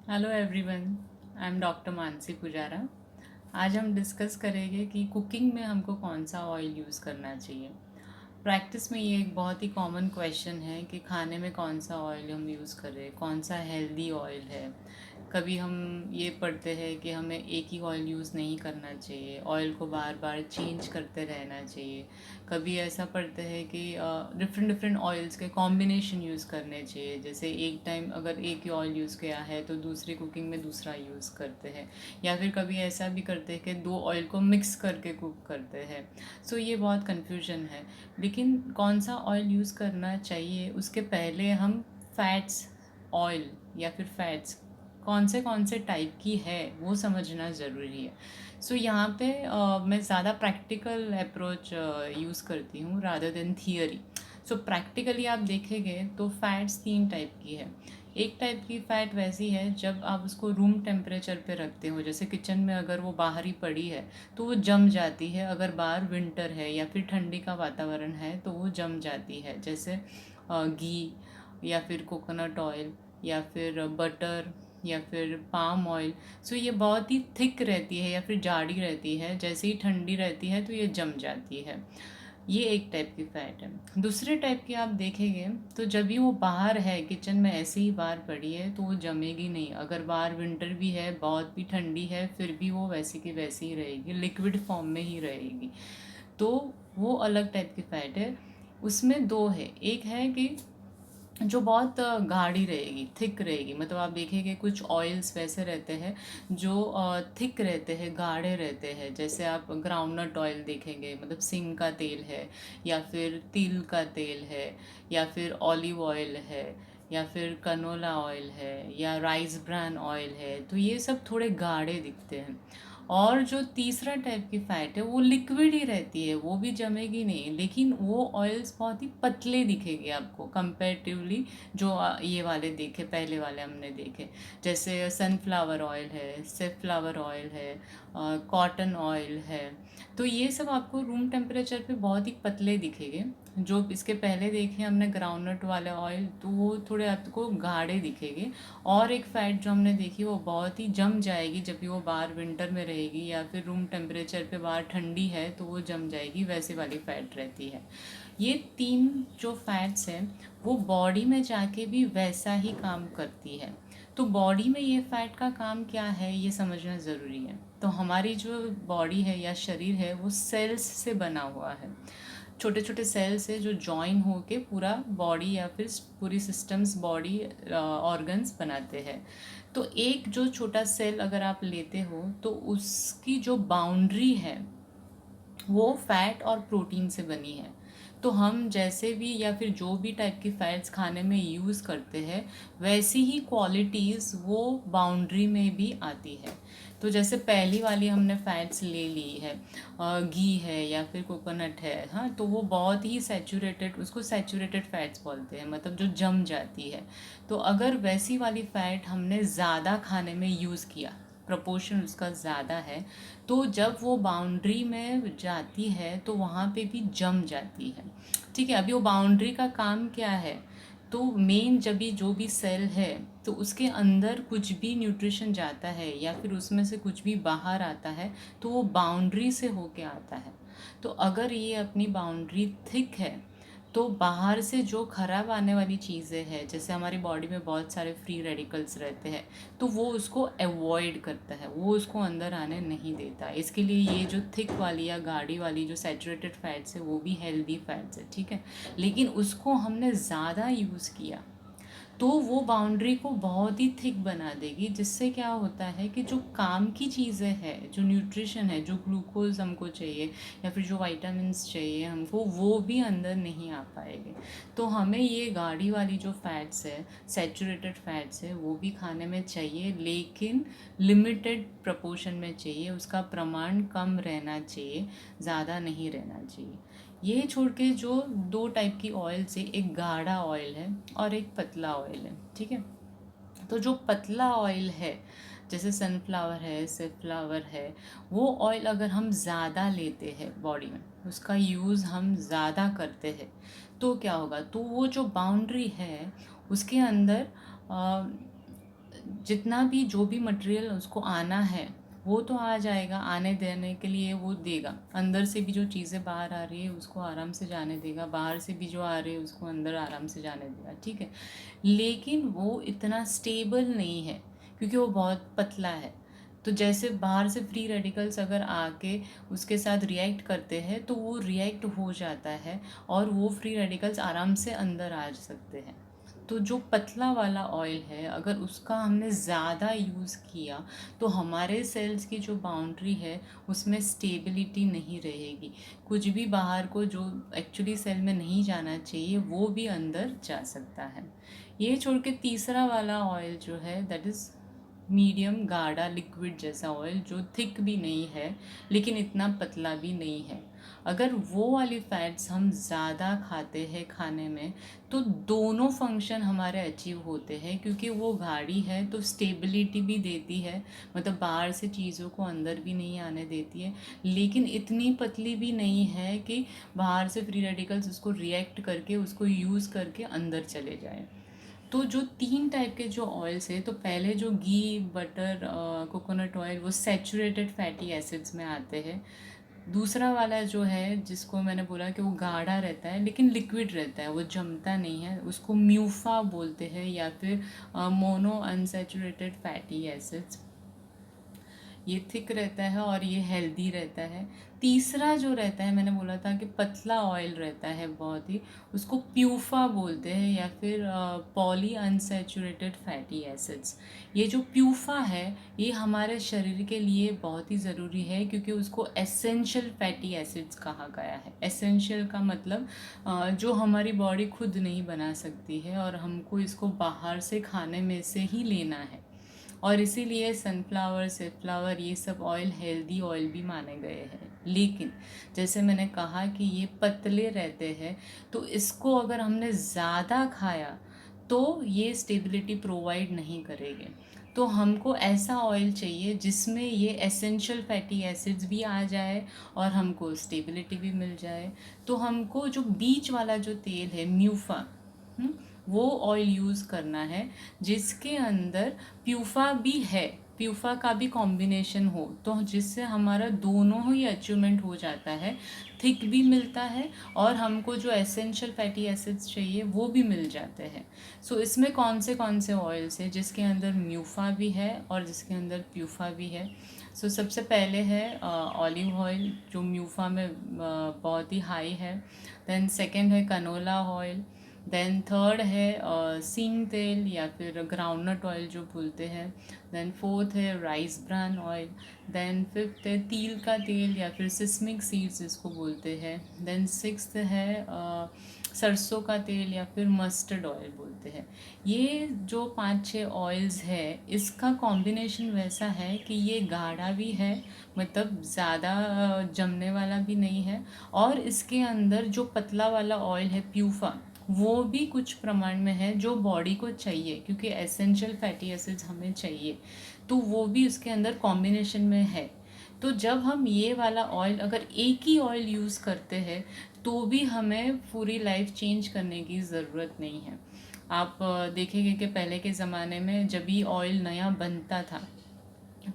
Hello everyone, I am doctor Mansi Pujara. आज हम discuss करेंगे कि कुकिंग में हमको कौन सा ऑयल यूज़ करना चाहिए। प्रैक्टिस में ये एक बहुत ही कॉमन क्वेश्चन है कि खाने में कौन सा ऑयल हम यूज़ कर रहे हैं, कौन सा हेल्दी ऑयल है। कभी हम ये पढ़ते हैं कि हमें एक ही ऑयल यूज़ नहीं करना चाहिए, ऑयल को बार बार चेंज करते रहना चाहिए। कभी ऐसा पढ़ते हैं कि डिफरेंट डिफरेंट ऑयल्स के कॉम्बिनेशन यूज़ करने चाहिए, जैसे एक टाइम अगर एक ही ऑयल यूज़ किया है तो दूसरी कुकिंग में दूसरा यूज़ करते हैं। या फिर कभी ऐसा भी करते हैं कि दो ऑयल को मिक्स करके कुक करते हैं। सो ये बहुत कन्फ्यूजन है। लेकिन कौन सा ऑयल यूज़ करना चाहिए उसके पहले हम फैट्स, ऑयल या फिर फैट्स कौन से टाइप की है वो समझना ज़रूरी है। सो यहाँ पे मैं ज़्यादा प्रैक्टिकल अप्रोच यूज़ करती हूँ rather than theory. So practically आप देखेंगे तो फैट्स तीन टाइप की है। एक टाइप की फ़ैट वैसी है जब आप उसको रूम टेम्परेचर पे रखते हो, जैसे किचन में अगर वो बाहर ही पड़ी है तो वो जम जाती है। अगर बाहर विंटर है या फिर ठंडी का वातावरण है तो वो जम जाती है, जैसे घी या फिर कोकोनट ऑयल या फिर बटर या फिर पाम ऑयल। सो ये बहुत ही थिक रहती है या फिर जाड़ी रहती है, जैसे ही ठंडी रहती है तो ये जम जाती है। ये एक टाइप की फैट है। दूसरे टाइप की आप देखेंगे तो जब भी वो बाहर है, किचन में ऐसे ही बाहर पड़ी है तो वो जमेगी नहीं। अगर बाहर विंटर भी है, बहुत भी ठंडी है, फिर भी वो वैसी की वैसी ही रहेगी, लिक्विड फॉर्म में ही रहेगी। तो वो अलग टाइप की फैट है। उसमें दो है, एक है कि जो बहुत गाढ़ी रहेगी, थिक रहेगी। मतलब आप देखेंगे कुछ ऑयल्स वैसे रहते हैं जो थिक रहते हैं, गाढ़े रहते हैं। जैसे आप ग्राउंडनट ऑयल देखेंगे, मतलब सिंग का तेल है या फिर तिल का तेल है या फिर ऑलिव ऑयल है या फिर कनोला ऑयल है या राइस ब्रान ऑयल है, तो ये सब थोड़े गाढ़े दिखते हैं। और जो तीसरा टाइप की फैट है वो लिक्विड ही रहती है, वो भी जमेगी नहीं, लेकिन वो ऑयल्स बहुत ही पतले दिखेंगे आपको कंपेरेटिवली। जो ये वाले देखे, पहले वाले हमने देखे, जैसे सनफ्लावर ऑयल है, सेफ्लावर ऑयल है, कॉटन ऑयल है। तो ये सब आपको रूम टेम्परेचर पे बहुत ही पतले दिखेंगे। जो इसके पहले देखे हमने ग्राउंडनट वाले ऑयल, तो वो थोड़े आपको गाढ़े दिखेंगे। और एक फैट जो हमने देखी वो बहुत ही जम जाएगी जब भी वो बाहर विंटर में रहेगी या फिर रूम टेम्परेचर पे बाहर ठंडी है तो वो जम जाएगी, वैसे वाली फैट रहती है। ये तीन जो फैट्स हैं वो बॉडी में जाके भी वैसा ही काम करती है। तो बॉडी में ये फैट का काम क्या है ये समझना ज़रूरी है। तो हमारी जो बॉडी है या शरीर है वो सेल्स से बना हुआ है। छोटे छोटे सेल्स है जो जॉइन होके पूरा बॉडी या फिर पूरी सिस्टम्स, बॉडी ऑर्गन्स बनाते हैं। तो एक जो छोटा सेल अगर आप लेते हो तो उसकी जो बाउंड्री है वो फैट और प्रोटीन से बनी है। तो हम जैसे भी या फिर जो भी टाइप की फैट्स खाने में यूज़ करते हैं वैसी ही क्वालिटीज़ वो बाउंड्री में भी आती है। तो जैसे पहली वाली हमने फैट्स ले ली है, घी है या फिर कोकोनट है, हाँ, तो वो बहुत ही सैचुरेटेड, उसको सैचुरेटेड फैट्स बोलते हैं, मतलब जो जम जाती है। तो अगर वैसी वाली फैट हमने ज़्यादा खाने में यूज़ किया, प्रपोर्शन उसका ज़्यादा है, तो जब वो बाउंड्री में जाती है तो वहाँ पे भी जम जाती है। ठीक है, अभी वो बाउंड्री का काम क्या है, तो मेन जब भी जो भी सेल है तो उसके अंदर कुछ भी न्यूट्रिशन जाता है या फिर उसमें से कुछ भी बाहर आता है तो वो बाउंड्री से होके आता है। तो अगर ये अपनी बाउंड्री थिक है तो बाहर से जो खराब आने वाली चीज़ें हैं, जैसे हमारी बॉडी में बहुत सारे फ्री रेडिकल्स रहते हैं, तो वो उसको अवॉइड करता है, वो उसको अंदर आने नहीं देता। इसके लिए ये जो थिक वाली या गाढ़ी वाली जो सैचुरेटेड फैट्स है वो भी हेल्दी फैट्स है, ठीक है। लेकिन उसको हमने ज़्यादा यूज़ किया तो वो बाउंड्री को बहुत ही थिक बना देगी, जिससे क्या होता है कि जो काम की चीज़ें हैं, जो न्यूट्रिशन है, जो ग्लूकोज हमको चाहिए या फिर जो वाइटामिन्स चाहिए हमको, वो भी अंदर नहीं आ पाएंगे। तो हमें ये गाढ़ी वाली जो फैट्स है, सैचुरेटेड फैट्स है, वो भी खाने में चाहिए, लेकिन लिमिटेड प्रपोर्शन में चाहिए, उसका प्रमाण कम रहना चाहिए, ज़्यादा नहीं रहना चाहिए। ये छोड़ के जो दो टाइप की ऑयल से, एक गाढ़ा ऑयल है और एक पतला ऑयल है, ठीक है। तो जो पतला ऑयल है, जैसे सनफ्लावर है, सेफ्लावर है, वो ऑयल अगर हम ज़्यादा लेते हैं बॉडी में, उसका यूज़ हम ज़्यादा करते हैं, तो क्या होगा, तो वो जो बाउंड्री है उसके अंदर जितना भी जो भी मटेरियल उसको आना है वो तो आ जाएगा, आने देने के लिए वो देगा। अंदर से भी जो चीज़ें बाहर आ रही है उसको आराम से जाने देगा, बाहर से भी जो आ रही है उसको अंदर आराम से जाने देगा, ठीक है। लेकिन वो इतना स्टेबल नहीं है क्योंकि वो बहुत पतला है। तो जैसे बाहर से फ्री रेडिकल्स अगर आके उसके साथ रिएक्ट करते हैं तो वो रिएक्ट हो जाता है और वो फ्री रेडिकल्स आराम से अंदर आ सकते हैं। तो जो पतला वाला ऑयल है अगर उसका हमने ज़्यादा यूज़ किया तो हमारे सेल्स की जो बाउंड्री है उसमें स्टेबिलिटी नहीं रहेगी। कुछ भी बाहर को जो एक्चुअली सेल में नहीं जाना चाहिए वो भी अंदर जा सकता है। ये छोड़ के तीसरा वाला ऑयल जो है दैट इज़ मीडियम गाढ़ा लिक्विड जैसा ऑयल, जो थिक भी नहीं है लेकिन इतना पतला भी नहीं है। अगर वो वाली फैट्स हम ज़्यादा खाते हैं खाने में तो दोनों फंक्शन हमारे अचीव होते हैं, क्योंकि वो गाढ़ी है तो स्टेबिलिटी भी देती है, मतलब बाहर से चीज़ों को अंदर भी नहीं आने देती है, लेकिन इतनी पतली भी नहीं है कि बाहर से फ्री रेडिकल्स उसको रिएक्ट करके उसको यूज़ करके अंदर चले जाए। तो जो 3 टाइप के जो ऑयल्स है, तो पहले जो घी, बटर, कोकोनट ऑयल, वो सैचुरेटेड फैटी एसिड्स में आते हैं। दूसरा वाला जो है जिसको मैंने बोला कि वो गाढ़ा रहता है लेकिन लिक्विड रहता है, वो जमता नहीं है, उसको म्यूफा बोलते हैं या फिर मोनो अनसैचुरेटेड फैटी एसिड्स। ये थिक रहता है और ये हेल्दी रहता है। तीसरा जो रहता है मैंने बोला था कि पतला ऑयल रहता है बहुत ही, उसको प्यूफा बोलते हैं या फिर पॉली अनसैचुरेटेड फैटी एसिड्स। ये जो प्यूफा है ये हमारे शरीर के लिए बहुत ही ज़रूरी है क्योंकि उसको एसेंशियल फैटी एसिड्स कहा गया है। एसेंशियल का मतलब जो हमारी बॉडी खुद नहीं बना सकती है और हमको इसको बाहर से खाने में से ही लेना है। और इसीलिए सनफ्लावर, सेफ्लावर, ये सब ऑयल हेल्दी ऑयल भी माने गए हैं। लेकिन जैसे मैंने कहा कि ये पतले रहते हैं तो इसको अगर हमने ज़्यादा खाया तो ये स्टेबिलिटी प्रोवाइड नहीं करेंगे। तो हमको ऐसा ऑयल चाहिए जिसमें ये एसेंशियल फैटी एसिड्स भी आ जाए और हमको स्टेबिलिटी भी मिल जाए। तो हमको जो बीच वाला जो तेल है म्यूफा, वो ऑयल यूज़ करना है जिसके अंदर प्यूफा भी है, प्यूफा का भी कॉम्बिनेशन हो, तो जिससे हमारा दोनों ही अचीवमेंट हो जाता है। थिक भी मिलता है और हमको जो एसेंशियल फैटी एसिड्स चाहिए वो भी मिल जाते हैं। सो इसमें कौन से ऑयल्स है जिसके अंदर म्यूफा भी है और जिसके अंदर प्यूफा भी है। सो सबसे पहले है ऑलिव ऑयल जो म्यूफा में बहुत ही हाई है। देन सेकंड है कनोला ऑयल। देन थर्ड है सींग तेल या फिर ग्राउंडनट ऑयल जो बोलते हैं। देन फोर्थ है rice bran oil. Then fifth है तिल का तेल या फिर सिस्मिक सीड्स जिसको बोलते हैं। देन सिक्स्थ है सरसों का तेल या फिर मस्टर्ड ऑयल बोलते हैं। ये जो 5-6 ऑयल्स है इसका कॉम्बिनेशन वैसा है कि ये गाढ़ा भी है, मतलब ज़्यादा जमने वाला भी नहीं है, और इसके अंदर जो पतला वाला ऑयल है प्यूफा वो भी कुछ प्रमाण में है जो बॉडी को चाहिए, क्योंकि एसेंशियल फैटी एसिड्स हमें चाहिए, तो वो भी उसके अंदर कॉम्बिनेशन में है। तो जब हम ये वाला ऑयल अगर एक ही ऑयल यूज़ करते हैं तो भी हमें पूरी लाइफ चेंज करने की ज़रूरत नहीं है। आप देखेंगे कि पहले के ज़माने में जब भी ऑयल नया बनता था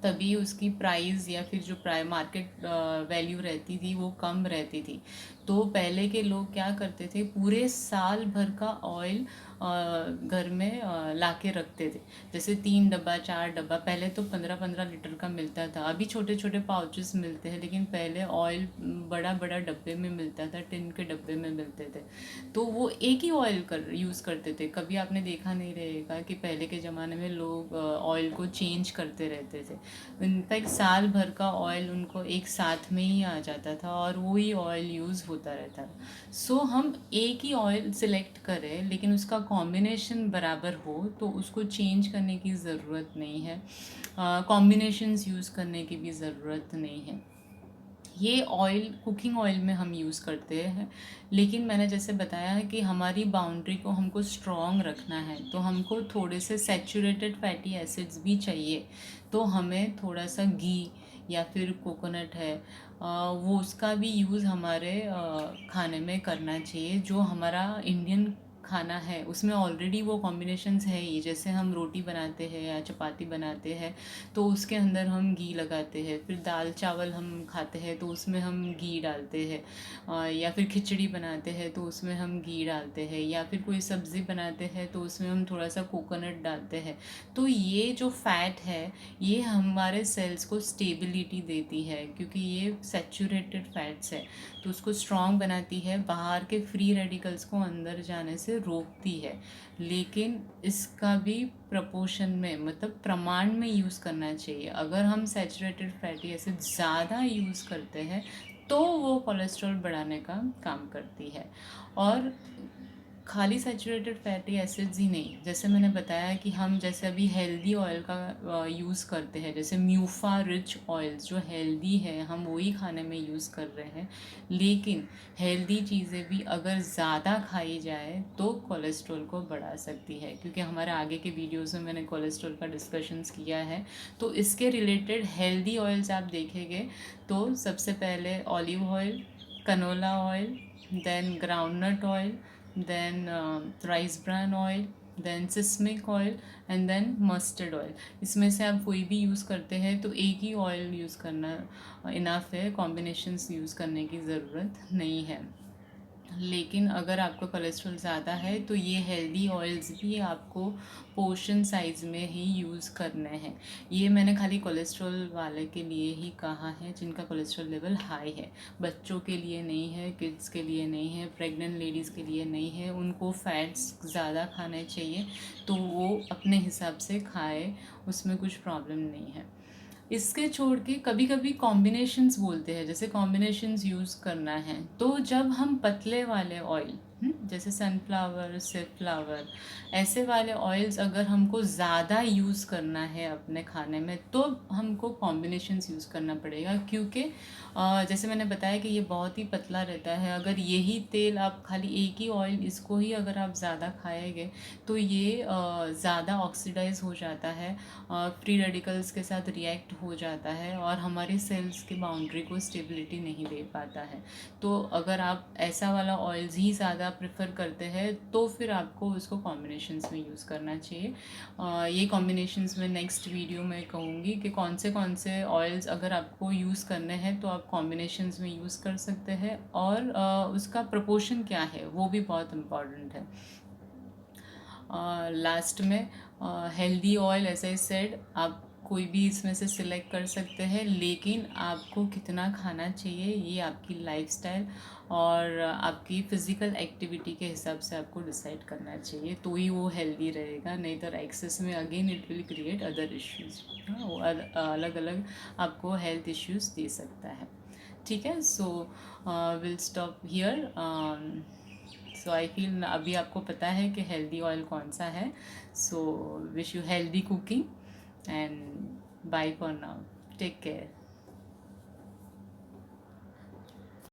तभी उसकी प्राइस या फिर जो मार्केट वैल्यू रहती थी वो कम रहती थी। तो पहले के लोग क्या करते थे, पूरे साल भर का ऑयल घर में ला के रखते थे। जैसे 3 डब्बा 4 डब्बा, पहले तो 15-15 लीटर का मिलता था, अभी छोटे छोटे पाउचेस मिलते हैं, लेकिन पहले ऑयल बड़ा बड़ा डब्बे में मिलता था, टिन के डब्बे में मिलते थे। तो वो एक ही ऑयल यूज़ करते थे। कभी आपने देखा नहीं रहेगा कि पहले के ज़माने में लोग ऑयल को चेंज करते रहते थे। इनफैक्ट साल भर का ऑयल उनको एक साथ में ही आ जाता था और वही ऑयल यूज़ होता रहता था। सो हम एक ही ऑयल सिलेक्ट करें लेकिन उसका कॉम्बिनेशन बराबर हो तो उसको चेंज करने की ज़रूरत नहीं है, कॉम्बिनेशंस यूज़ करने की भी ज़रूरत नहीं है। ये ऑयल कुकिंग ऑयल में हम यूज़ करते हैं, लेकिन मैंने जैसे बताया है कि हमारी बाउंड्री को हमको स्ट्रॉन्ग रखना है तो हमको थोड़े से सैचुरेटेड फैटी एसिड्स भी चाहिए। तो हमें थोड़ा सा घी या फिर कोकोनट है वो उसका भी यूज़ हमारे खाने में करना चाहिए, जो हमारा इंडियन खाना है उसमें ऑलरेडी वो कॉम्बिनेशंस है ही, जैसे हम रोटी बनाते हैं या चपाती बनाते हैं तो उसके अंदर हम घी लगाते हैं, फिर दाल चावल हम खाते हैं तो उसमें हम घी डालते हैं, या फिर खिचड़ी बनाते हैं तो उसमें हम घी डालते हैं, या फिर कोई सब्ज़ी बनाते हैं तो उसमें हम थोड़ा सा कोकोनट डालते हैं। तो ये जो फैट है ये हमारे सेल्स को स्टेबिलिटी देती है, क्योंकि ये सैचुरेटेड फैट्स है तो उसको स्ट्रॉन्ग बनाती है, बाहर के फ्री रेडिकल्स को अंदर जाने से रोकती है। लेकिन इसका भी प्रपोर्शन में, मतलब प्रमाण में यूज़ करना चाहिए। अगर हम सैचुरेटेड फैटी एसिड ज़्यादा यूज़ करते हैं तो वो कोलेस्ट्रॉल बढ़ाने का काम करती है। और खाली सैचुरेटेड फैटी एसिड्स ही नहीं, जैसे मैंने बताया कि हम जैसे अभी हेल्दी ऑयल का यूज़ करते हैं, जैसे म्यूफा रिच ऑयल्स जो हेल्दी है हम वही खाने में यूज़ कर रहे हैं। लेकिन हेल्दी चीज़ें भी अगर ज़्यादा खाई जाए तो कोलेस्ट्रॉल को बढ़ा सकती है, क्योंकि हमारे आगे के वीडियोज़ में मैंने कोलेस्ट्रॉल का डिस्कशंस किया है। तो इसके रिलेटेड हेल्दी ऑयल्स आप देखेंगे तो सबसे पहले olive oil, canola oil, then groundnut oil, then rice bran oil, then sesame oil and then mustard oil. इसमें से आप कोई भी यूज़ करते हैं तो एक ही ऑयल यूज़ करना इनफ है, कॉम्बिनेशंस यूज़ करने की ज़रूरत नहीं है। लेकिन अगर आपका कोलेस्ट्रॉल ज़्यादा है तो ये हेल्दी ऑयल्स भी आपको पोर्शन साइज़ में ही यूज़ करने हैं। ये मैंने खाली कोलेस्ट्रॉल वाले के लिए ही कहा है जिनका कोलेस्ट्रॉल लेवल हाई है, बच्चों के लिए नहीं है, किड्स के लिए नहीं है, प्रेग्नेंट लेडीज़ के लिए नहीं है। उनको फैट्स ज़्यादा खाने चाहिए तो वो अपने हिसाब से खाए, उसमें कुछ प्रॉब्लम नहीं है। इसके छोड़ के कभी कभी कॉम्बिनेशंस बोलते हैं, जैसे कॉम्बिनेशंस यूज़ करना है तो जब हम पतले वाले ऑयल, जैसे सनफ्लावर, फ्लावर, ऐसे वाले ऑयल्स अगर हमको ज़्यादा यूज़ करना है अपने खाने में तो हमको कॉम्बिनेशंस यूज़ करना पड़ेगा। क्योंकि जैसे मैंने बताया कि ये बहुत ही पतला रहता है, अगर यही तेल आप खाली एक ही ऑयल इसको ही अगर आप ज़्यादा खाएंगे तो ये ज़्यादा ऑक्सीडाइज हो जाता है, फ्री रेडिकल्स के साथ रिएक्ट हो जाता है और हमारी सेल्स की बाउंड्री को स्टेबिलिटी नहीं दे पाता है। तो अगर आप ऐसा वाला ऑयल्स ही ज़्यादा प्रेफर करते हैं तो फिर आपको उसको कॉम्बिनेशंस में यूज़ करना चाहिए। ये कॉम्बिनेशंस में नेक्स्ट वीडियो में कहूँगी कि कौन से ऑयल्स अगर आपको यूज़ करने हैं तो आप कॉम्बिनेशंस में यूज़ कर सकते हैं, और उसका प्रपोर्शन क्या है वो भी बहुत इम्पॉर्टेंट है। लास्ट में healthy oil, as I said, आप कोई भी इसमें से सिलेक्ट कर सकते हैं, लेकिन आपको कितना खाना चाहिए ये आपकी लाइफस्टाइल और आपकी फ़िज़िकल एक्टिविटी के हिसाब से आपको डिसाइड करना चाहिए, तो ही वो हेल्दी रहेगा। नहीं तो एक्सेस में again it will create other issues, वो अलग अलग आपको हेल्थ इश्यूज़ दे सकता है। ठीक है, so will stop here. So I feel अभी आपको पता है कि हेल्दी ऑयल कौन सा है। So wish you healthy cooking and bye for now, take care.